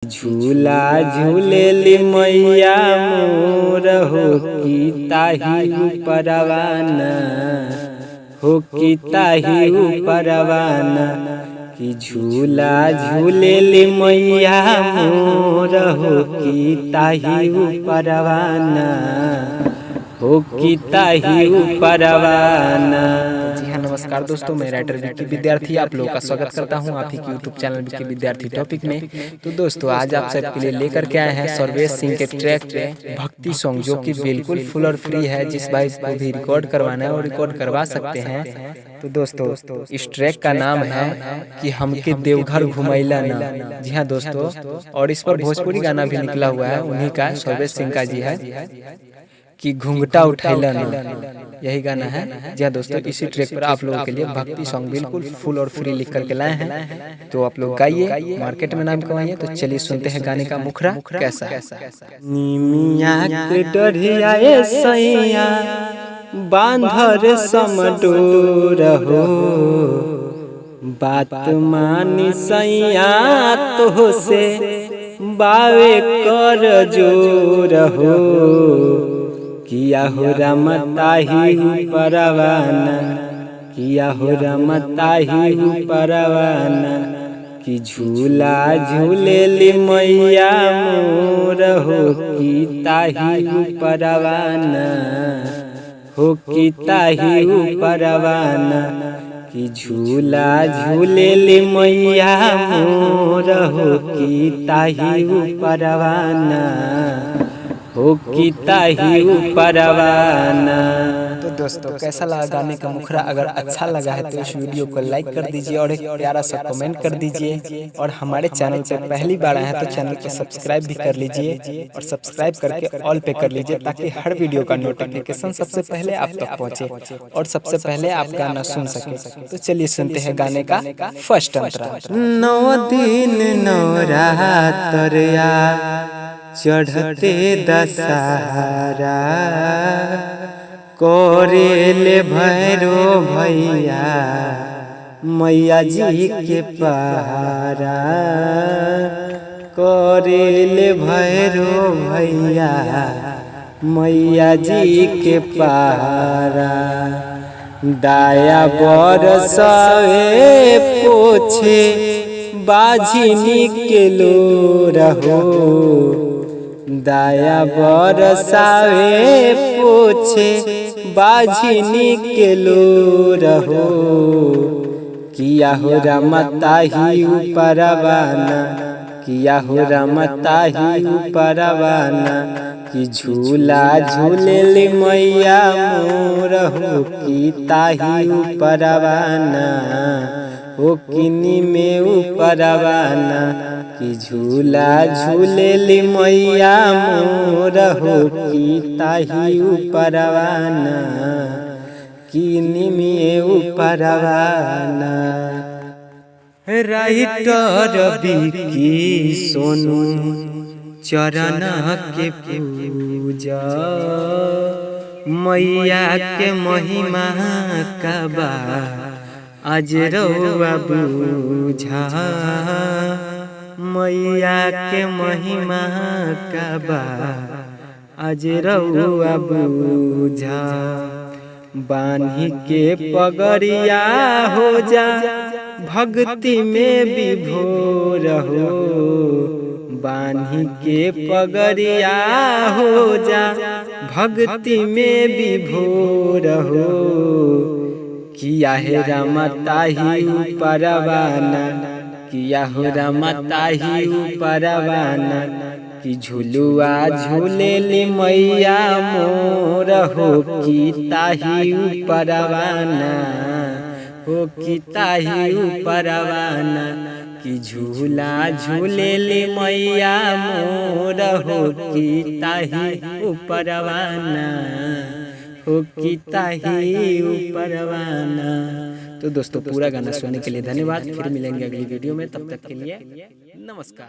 झूला झूलेली मैया मोर हो की ताही उपरवाना हो की ताही उपरवाना कि झूला झूलेली मैया मोर हो की ताही उपरवाना हो की ताही उपरवाना। जी हाँ, नमस्कार दोस्तों, मैं राइटर विक्की विद्यार्थी आप लोगों का स्वागत करता हूं आप ही के यूट्यूब चैनल विक्की विद्यार्थी टॉपिक में। तो दोस्तों, आज आप सबके लिए लेकर के आए हैं सर्वेश सिंह के ट्रैक पे भक्ति सॉन्ग, जो कि बिल्कुल फुल और फ्री है। जिस भाई को भी रिकॉर्ड करवाना है और रिकॉर्ड करवा सकते हैं। तो दोस्तों, इस ट्रैक का नाम है कि हमके देवघर घुमैला ना। जी हाँ दोस्तों, और इस पर भोजपुरी गाना भी निकला हुआ है, उन्हीं का सर्वेश सिंह का जी है कि घुंघटा उठैला ना, यही गाना है। जी हाँ दोस्तों, इसी ट्रैक पर आप लोगों के लिए भक्ति सॉन्ग बिल्कुल फुल और फ्री लिख करके लाए हैं। तो आप लोग गाइए, मार्केट में नाम कमाइए। तो चलिए सुनते हैं गाने का मुखरा कैसा है। निमिया के डढ़िया ए सैया बांधर समडोर हो, बात मानी सैया तो से बावे कर जोर हो। किया हो रमताही परवाना, किया हो रमताही परवाना कि झूला झूलेली मैया मोर हो की ताही परवाना हो की ताही परवाना कि झूला झूलेली मैया मोर हो की ताही परवाना हो की ताही परवाना। तो दोस्तों, कैसा लगा गाने का मुखरा? अगर अच्छा लगा है तो इस वीडियो को लाइक कर दीजिए और एक प्यारा सा कमेंट कर दीजिए। और हमारे चैनल पे पहली बार आए हैं तो चैनल को सब्सक्राइब भी कर लीजिए और सब्सक्राइब करके ऑल पे कर लीजिए, ताकि हर वीडियो का नोटिफिकेशन सबसे पहले आप तक पहुंचे और सबसे पहले आप गाना सुन सके। तो चलिए सुनते हैं गाने का फर्स्ट अंतरा। 9 दिन 9 रात तोरिया चढ़ते दशहरा कोरेले भैरो भैया मैया जी के पहारा, कोरेले भैरो भैया मैया जी के पहारा। दाया बरसावे पोछे बाझिनी के लो रहो, दाया बरसावे पोछे बाझिनी के लो रहो। किया हो रमताही परवाना, किया हो रमताही परवाना कि झूला झूलेली मैया मोर हो की ताही परवाना हो किनी में उपरवाना कि झूला झूलेली मैया मोर हो की ताही उपरवाना किनी में उपरवाना। राइटर विक्की सोनू चरण के पूजा मैया के महिमा का बा आज रउआ बूझा, मैया के महिमा का बा आज रउआ बूझा। बान्ही के पगड़िया हो जा भक्ति में विभोर हो, बान्ही के पगड़िया हो जा भक्ति में विभोर हो। किया है रमताही परवाना, किया हो रमताही परवाना कि झुलुआ झूलेली मैया मोर हो की ताही परवाना हो की ताही परवाना कि झूला झूलेली मैया मोर हो की ताही परवाना हो की ताही परवाना। तो दोस्तों, पूरा गाना सुनने के लिए धन्यवाद। फिर मिलेंगे अगली वीडियो में, तब तक के लिए नमस्कार।